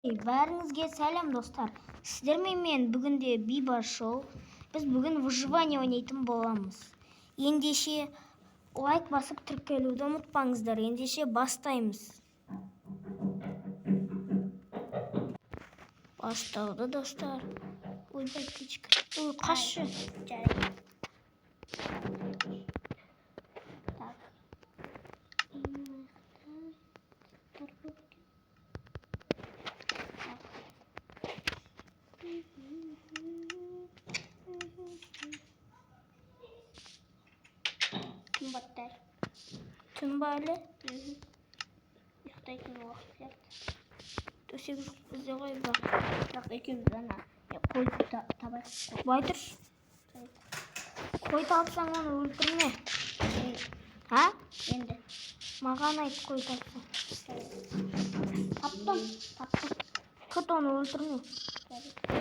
Бәріңізге сәлем достар. Сіздермен мен бүгінде Биба Шоу. Біз бүгін выживание ойнайтын боламыз. Ендеше лайк басып тіркелуді ұмытпаңыздар. Ендеше бастаймыз. Басталды достар. Ойбай птичка. Ой, қашы. Қымбаттар. Түн ба әлі? Ұйықтайтын уақыт сияқты. Төсек жоқ бізде ғой ба. Бірақ екеуміз ана қойды табайық. Бай тұршы. Қой тапсаң оны өлтірме. А? Енді. Маған айт қой тапсаң. Таптым. Құт оны өлтірме.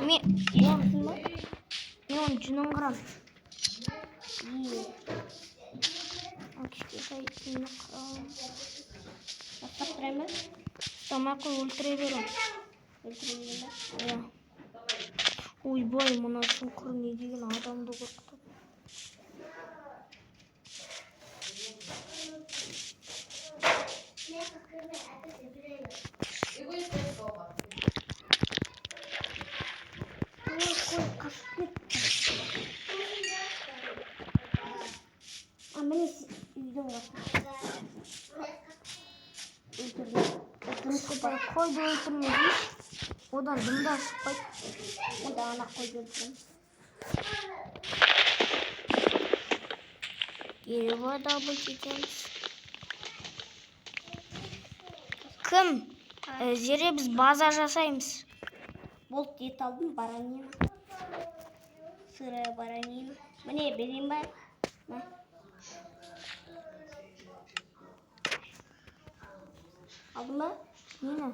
Мен ба? Мен оны жүнін қырам. Кішкентай жүнін қырам. Бастап тұрайын ба? Ұстамай қой өлтіре берем. Өлтірейін ба? Иә. Ойбай, мына шұңқыр не деген адамды қорқытады. Қойды өлтірме дейші. Одан дымда шықпайды. Онда ана қойды өлтірем. Дерево дабыл кетеміз. Кім? Зере біз база жасаймыз. Болды, ет алдым, баранина. Сырая баранина. Міне, берейін ба? Алдым ба? Нені?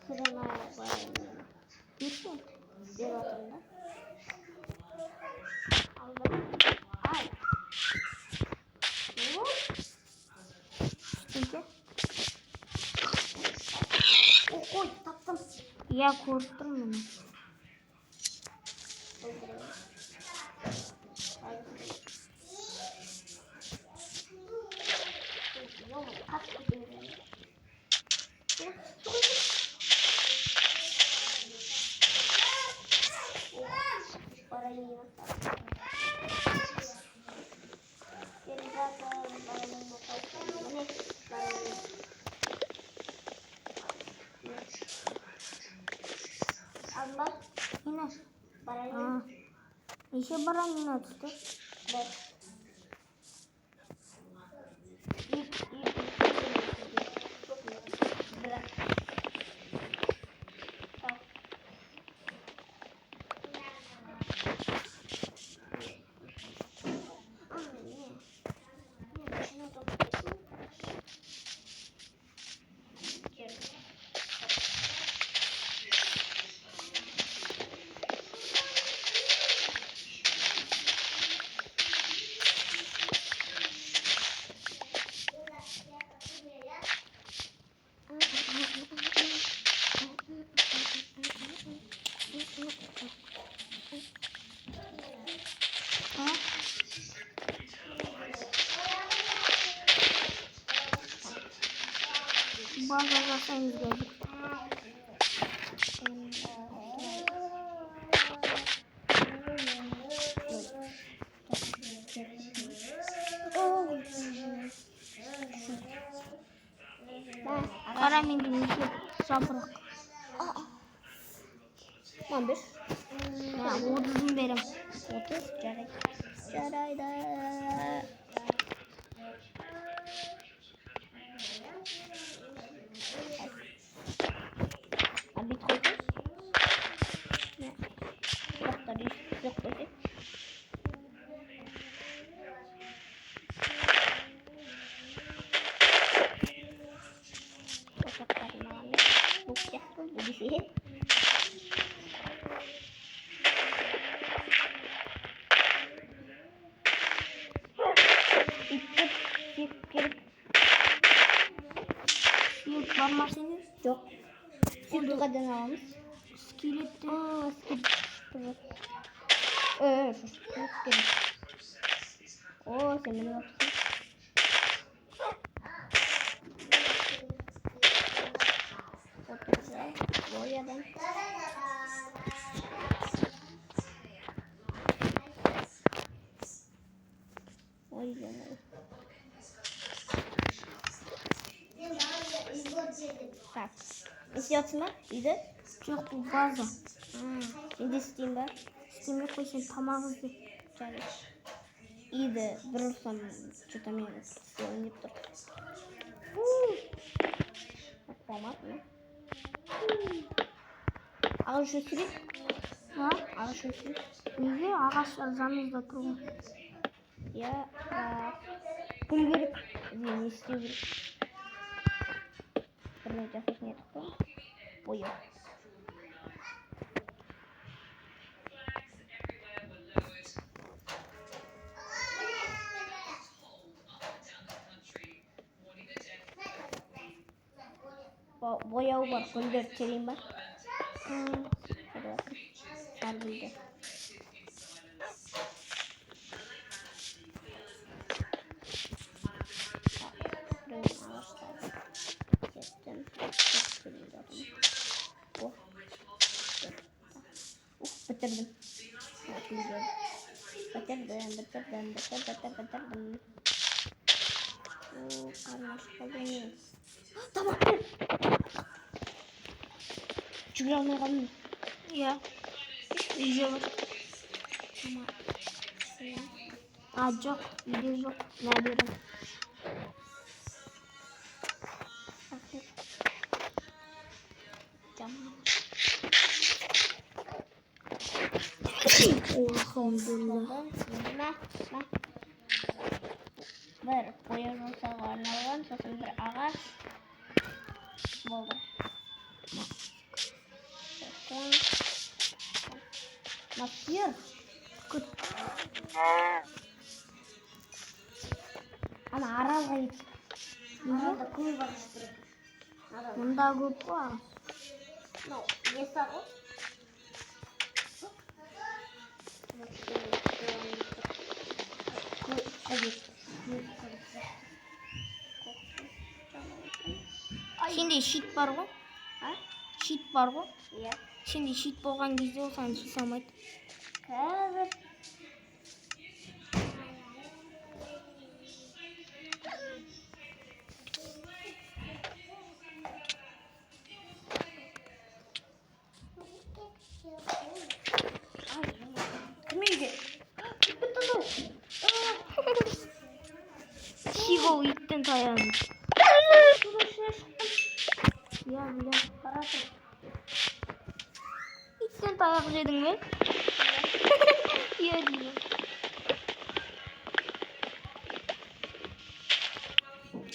Сырая баранина. Берсен. Бер отырым да. Алдым. Ай. Істейді? Қой, таптым. Иә, көріп тұрмын. Неше баранина түсті? Бір. База жасаймыз қазір. Қара менде неше жапырақ. 15. 30-ын берем. 30, жарайды. Бит қойды. Жоқтар жоқ қойды. Қосақтарын алғанда бұл сияқты бұл десе. Сүйек бар ма сенде? Жоқ. Koltuğadan alalım. Skeletti. Aa, iskelet. Şu iskelet. Oo, sen benim yapsın. Oturacağım. Boyadan. Oy canım. Так. İstiyorsun mu? İyi. Yok bu baza. Şimdi isteyeyim ben. Steam'e koysan tamamı bir. Çay. İyi de durursam что-то мне силы не тут. Помад mı? Ağaç sürük. Ha? Ağaç sürük. Неге ағаштар жанымызда тұрған? Ya kum gerek. Ne istiyor gerek. Pernah jasasnya itu. Boya. Boya var. Gönderteyim ben. Hadi bakın. Sargıldı. Bitirdim. Bitirdim. Karmaşık. Tamam. Çünkü almaya kalmıyor. Ya. Үйде бар. А, жоқ. Үйде жоқ. Мына берем. Elhamdülillah. Bir boya жұмсауға арналған, сосын бір ағаш болды. Массир. Ана аралға кетіп. Аралда көй бар керек. Мұнда көп қой. Ну, есі ғой. Сенде щит бар ғой? А? Щит бар ғой? Иә. Сенде щит болған кезде ол саған тиісе алмайды. Қазір. Кім үйде? Сигол иттің таяғын. Я білем. Қарасың. Иттен таяқ жедің бе? Иә деймін.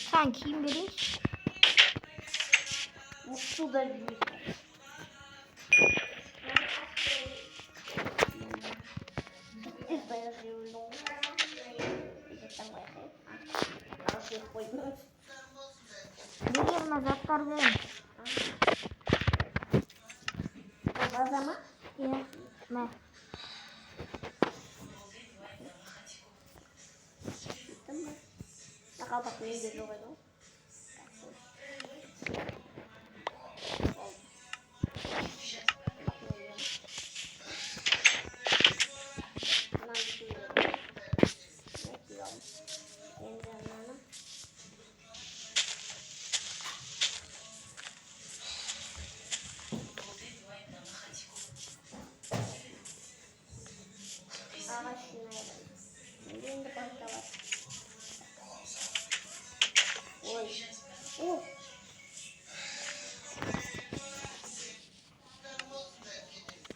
Саған киім берейінші. Суда жүрейін. Береріме заттар берем. База ма? Иә. Мә. Қалпақ менде жоқ еді ғой.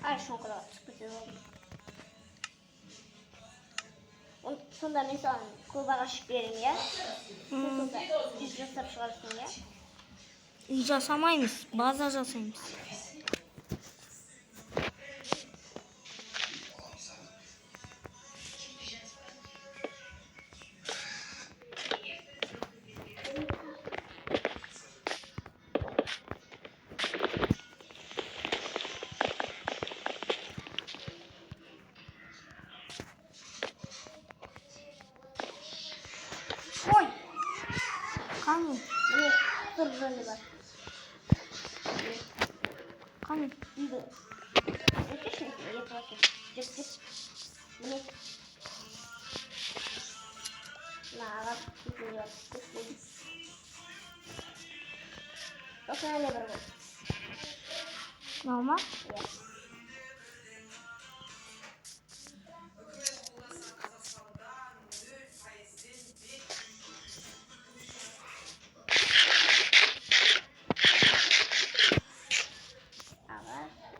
Ay şu kadar çıkacağız oldu. Sonunda ben sana kurbağa aşık vereyim ya. Sonunda düz gösterip çıkarsın ya. Үй жасамаймыз, база жасаймыз. броня бар. Қане? Үйді. Өтешін, екі басын. Жүр. Міне. Мына ағап кетінде бар. Тоқсан әлі бір ғой. Мынау ма? Иә.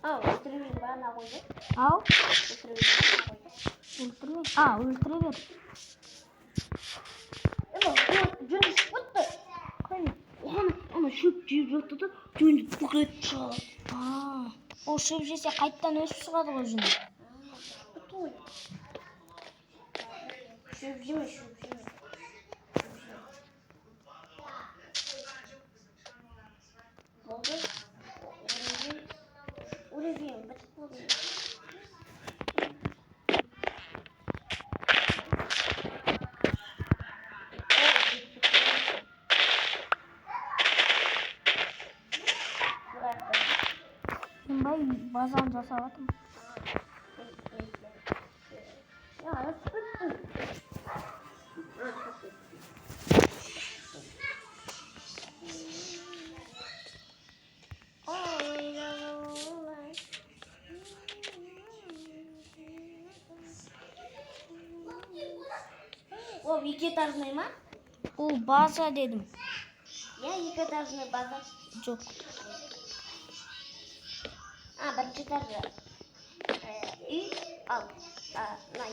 Өлтірмейін ба, ана қойды? Ау? Өлтірмейін ба, ана қойды? Өлтірме. Өлтіре бер. Жөнді шықпытты. Қане? Ана шөп жеп жатты да, жөнді бүкірет шығады. Ол шөп жесе қайттан өсіп шығады ғой жүні. Той. Шөп жеме. Болды. Урезейін, бітіп болды. Мен бай базаны жасап атым. О, екі этажный ма? Ол база дедім. Я екі этажный база. Жоқ. Бірінші этажы үй, ал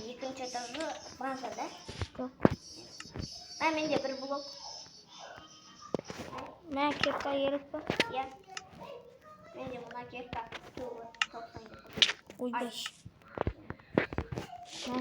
екінші этажы база, да? Жоқ. Менде бір блок. Мә кепка керек па? Иә. Менде мұна кепка. Туы, 90 кепка. Ойдай. Мә.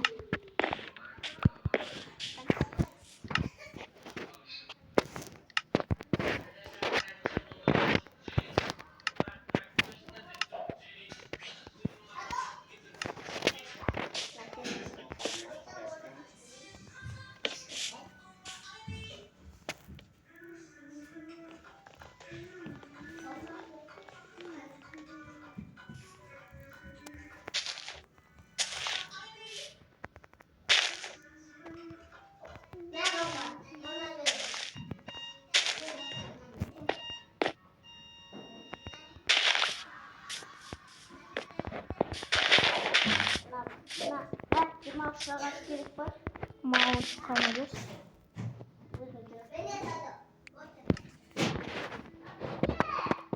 Сағат керек па? Мауыз қана берс.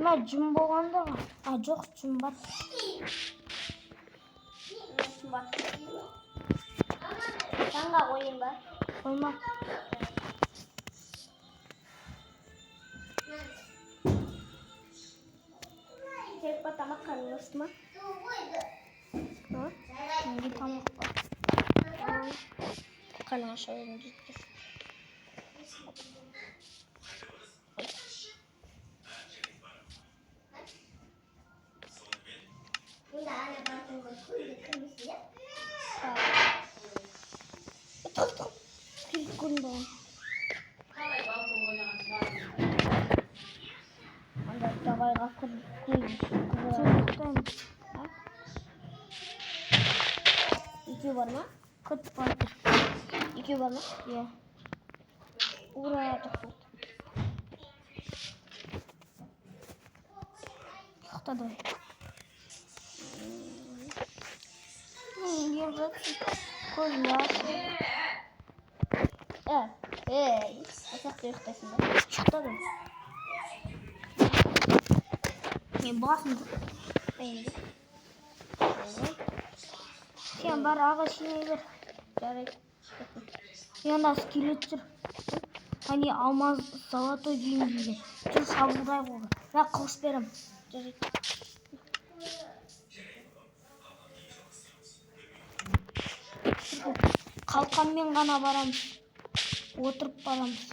Мә жүн болғанда ғой. Жоқ, жүн бар. Жүн бар. Таңға қойын ба? Қойма. Керек па тамақ қаныңыз ма? Менде тамақ бар. Қана ашайын жеткіз. Күнді. Анда давайға көйді. Екеу бар ма? Күт бар. Екеу бар ма? Иә. Ура, тоқтады. Тоқтады. Ем жатсың. Көзін ашып. Асақты ұйықтайсың ба? Тоқтады. Мен басым. Сен бар аға шинай бер. Жарайды. Янда скелет жүр. Hani алмаз золотой дейін деген. Жүр шабуылдай болды. Бірақ қылыш берем. Жарайды. Қалқанмен ғана барамыз. Отырып барамыз.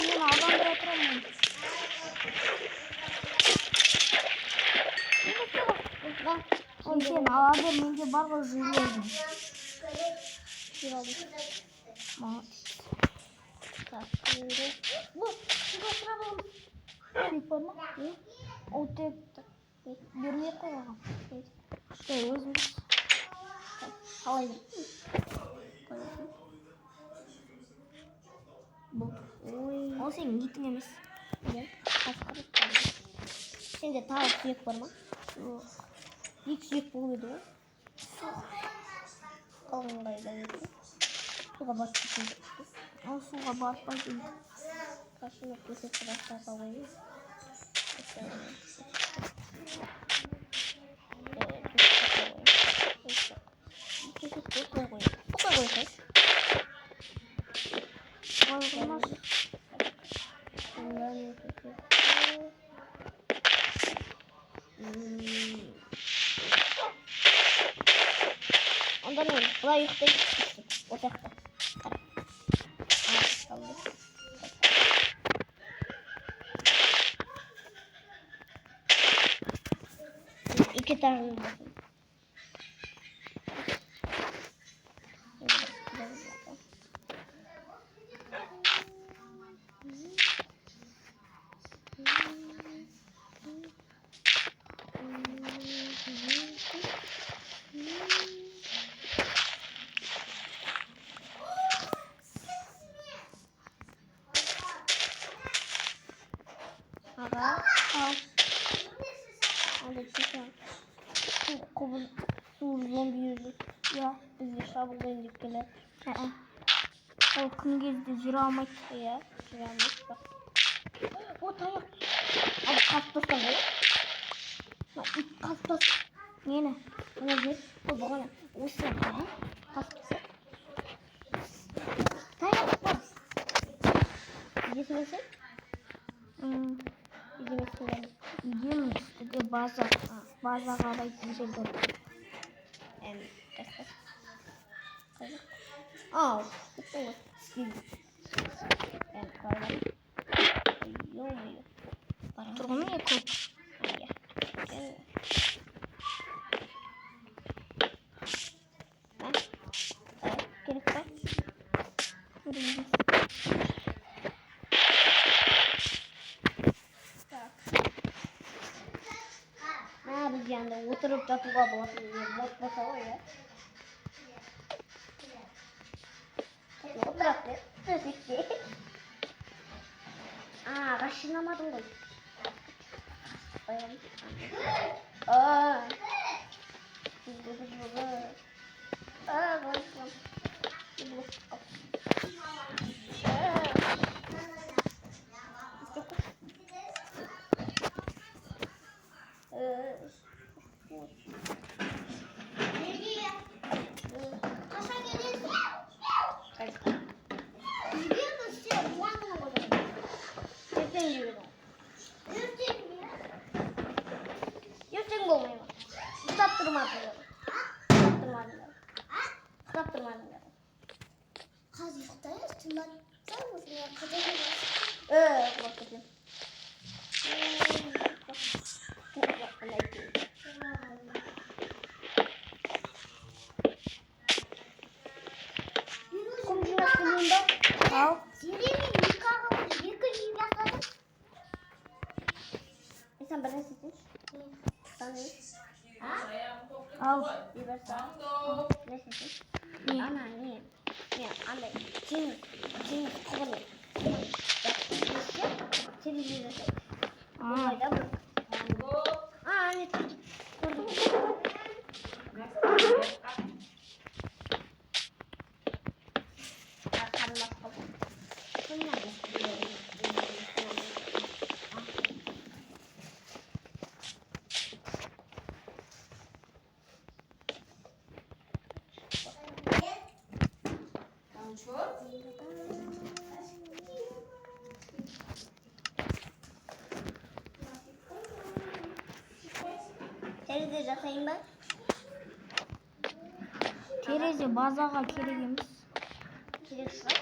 Мен адам тұра тұрамын. Сен ала бер, менде бар ғой железный. Жер алдым. Молодец. Так, енді. Бұл, суға сұрақ аламыз. Тек бар ма? Ол тек бермей қойған. Стай өзіміз. Қалай бер. Бұл. Ол сенің итің емес. Сенде тағы сүйек бар ма? Екі сүйек болып еді ғой. Қалған қайда еді? Суға батып кетеді. Ол суға батпайды. Қашына көсек тұрақтар қойып. Ondan ne? Buraya yükle gitmiştim. Ocakta. İki tane bakın. Aga, al. Hadi çıkalım. Su zombi yüzü. Ya. Bizi şabıldayın dikkeler. Ол күн кезде жүре алмайды. Iya, çıramış bak. O tayak. Abi kastasın ya. Kastas. Нені? Ona gir. O bana. Usta. Kastas. Tayak var. Yesmesin. Yesmesin yani. Үйдемін үстіде база. База қарайтын жерде. Kastas. Aa, betul. Kalau Тұрғын үй көп. iya. Gerek var. Biz yanında oturup da tuğa basa o ya. Oturak ne? Aa, kaşınamadım da. Aa. Konuşmam. Yüksek olmuyor. Kısattırmadım. Kaz yukarıya tırnaklar mısın ya? Kaçacağız. Bakacağım. Komşuna kılığında Ал. Zirimi yıkarım. Yıkayım yakarım. sen bana seçin. Sen ne? Ал. Biber sağ. Ne seçin? Не? Ana niye? Niye? Anne. Cin kolu. Televizyon. Buraya bak. Anne. Терезе жасайын ба? Терезе базаға керек емес. Керек шығар?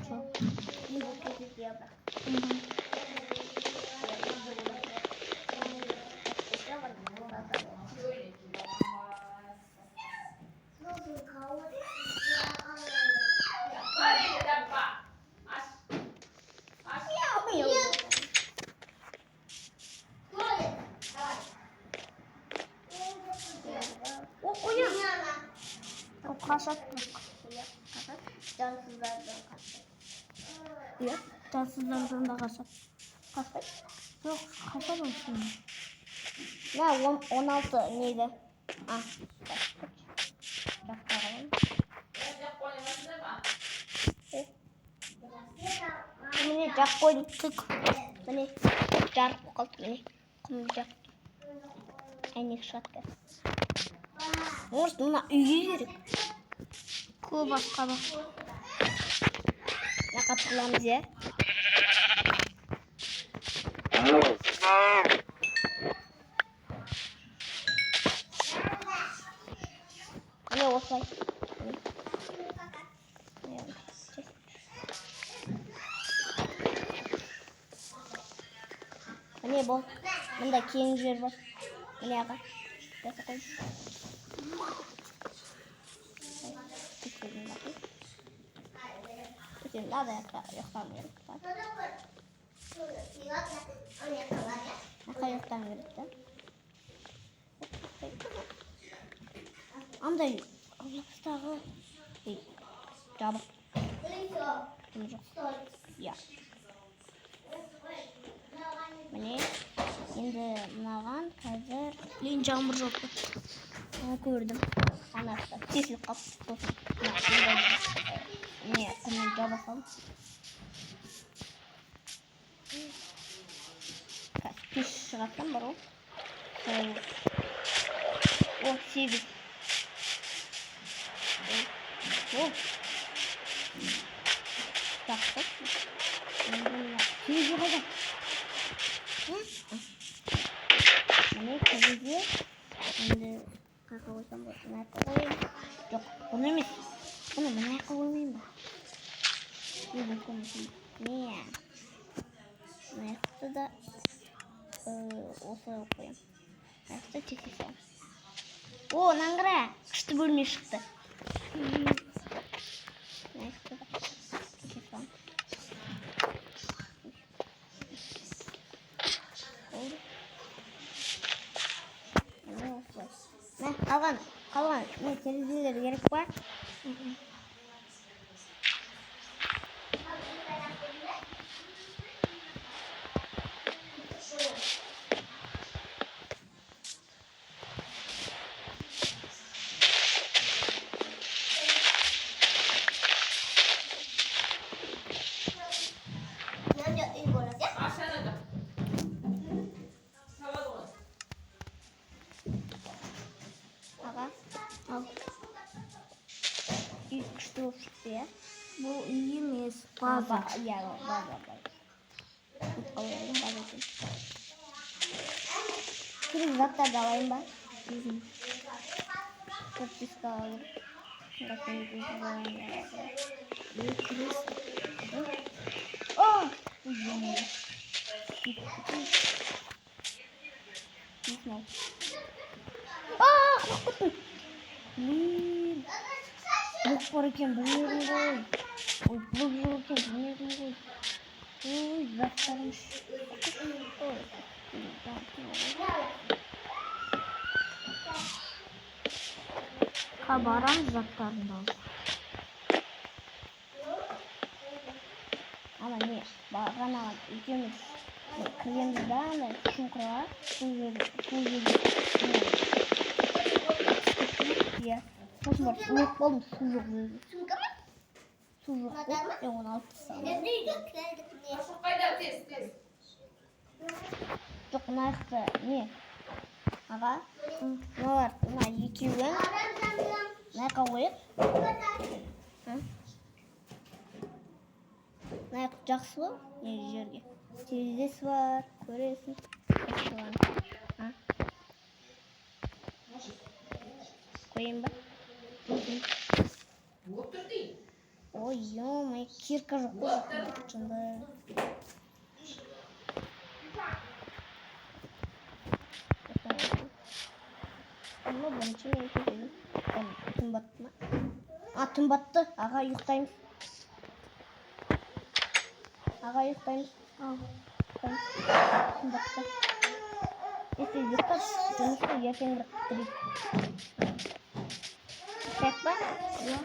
Жоқ. Не бұл кезде абра. Kaçak yok. Iya, kaçak. Cansızlardan kaçak. Yok. Cansızlardan da kaçak. Kaçak? Yok, kaçak olsun. Ne 16 neydi? Ah, kaçak. Bakalım. Mine jak koydum. Tık. Mine jarып қалды міне. Құм жақ. Әйнек шатка. Может, мына үйге керек. Көп басқа да. Мына қыламыз иә. Міне осылай. Міне бұл. Мында кең жер бар. Міне аға. Жаса қой. Kesin daha da yoktan gerek var. Ne yoktan gerek var? Amca Allah'tağı çabuk. Ya. Mene endi mынаған қазір Мен жаңбыр жоқ. көрдім. Анасы тесіліп қалыпты. Не, күнін жаба салып. Пеш шығарсам бар ол. О, 8. О. Жақсы. Сегізге қойдым. Міне көзге. Енді қақа қойсам болады. Мына қойайын. Жоқ, бұны емес. Бұны мына қоймайын ба? Не, мына да осылай қоям. Мына тесе салам. О, наңғыра, күшті бөлме шықты. Мына да тесе салам. Қалған, мен терезелер керек па? Аға, ал. Үй күшті болып шықты, я? Бұл үй емес, база. Иә, база. База екен. Керек заттарды алайын ба? Подписка алып. О! Бұлық бар екен, білмедім ғой. Ой, бұлық жоқ екен, білмедім ғой. Ой, заттарым Барамыз заттарында. Ана не, бағана екеуміз кіргенбіз да, ана шұңқырға, су жерде. Иә. Сосын бар, суық болдым, су жоқ өзі. Су жоқ болды, мен оны алып тастадым. Жоқ, мына жақта не? Аға, мыналар, мына екеуін мына жаққа қойып. Мына жақ жақсы ғой, не жерге. Терезесі бар, көресің. Қойын ба? Ой, ё-моё, кирка жоқ қой. Шынды. Ama bunun için ne yapayım? Tüm battı mı? Tüm battı. Ağa yuktayım. Ağa yuktayım. Tüm battı. Если yuktayım, canısı yerken bıraktırayım. Başlayalım mı?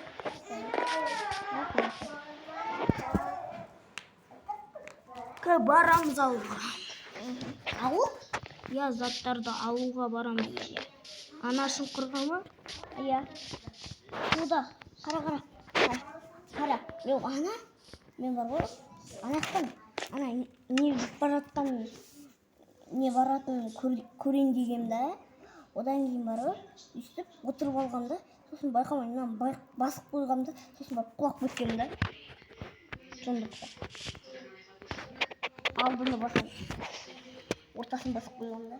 Иә. Барамыз алуға. Алу? Иә, заттарды алуға барамыз. Ана шұңқырға ма? Иә. Суда. Қара. Мен бар ғой. Анақтан. Не баратынын көрейін дегенде, одан кейін барып, үстіп отырып алғанда, сосын байқамай, басып қойғанда, сосын барып құлап кеткенде. Сондықта. Алдыны басып, ортасын басып қойғанда.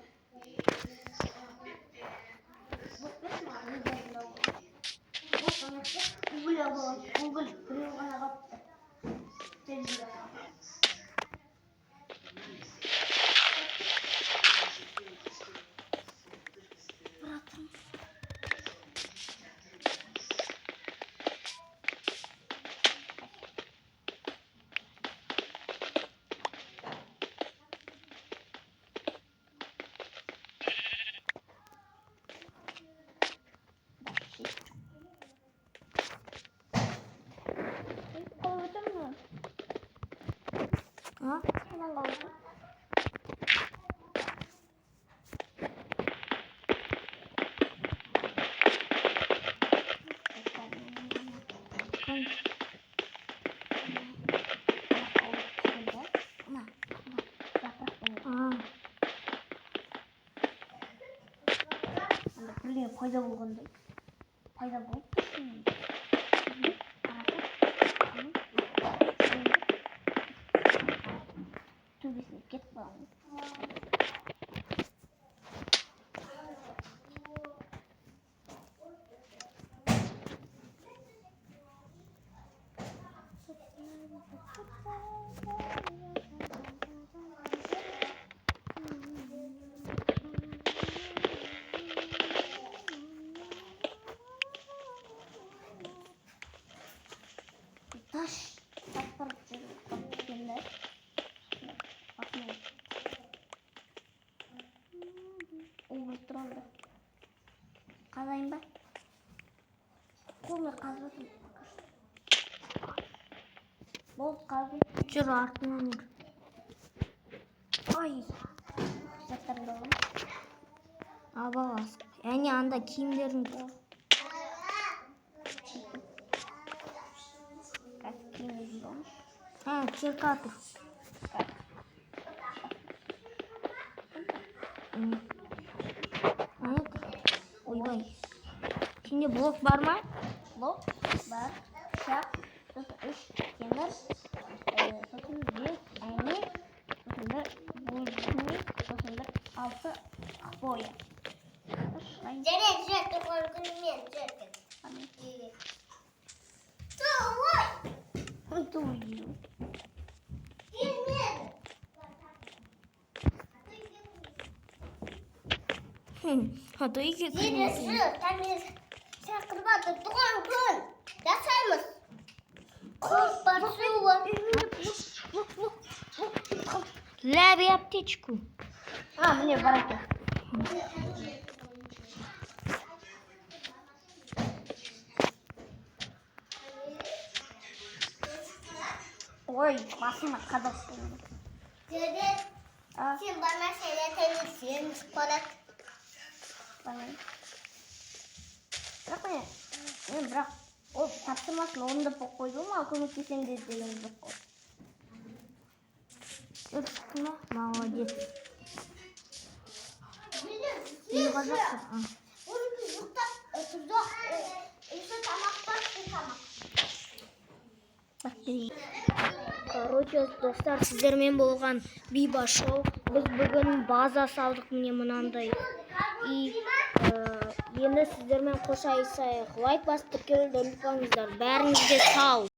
Google біреу ғана қапты. А? Бірдеңе пайда болғандай. Пайда болып тұрсын. Төбесіне кетіп қаламын. Таш барып жүргенде басына ол тұрады. Қазайын ба? Қолымда қазбасын. Болды қазбай. Жүр, артынан жүр. Ай, заттарымды аламын. Ал баласы. Яғни анда киімдерін Киркатор. Ойбай. Сенде блок бар ма? Блок бар. Шақ. Сосын 3 темір. Сосын 5 әйнек. Сосын 1 бөлшіне. Сосын 1 6 боя. Жарайды, көргенмен жүрген. Ой, тойы. А то иге Зересі, тәміз шақырбады, туған күн. Жасаймыз. Құс бар, су бар. Ләбі аптечку. Міне бар екен. Ой, басыма қадап қойды. Деді, сен бана сөйлетеміз, сен спорат. Бірақ ол тапсырмасын орындап қойды ма, көмектесем де деген жоқ қой. Көрсетті ма? Молодец. Үйға жақсы. Оны біз ұқтап, тұрдық, үйсі тамақ бар, тамақ. Короче, достар, сіздермен болған Биба шоу. Біз бүгін база салдық, міне мынандай. И енді сіздермен қош айтысайық. Лайк басып тіркелуді ұмытпаңыздар. Бәріңізге сау.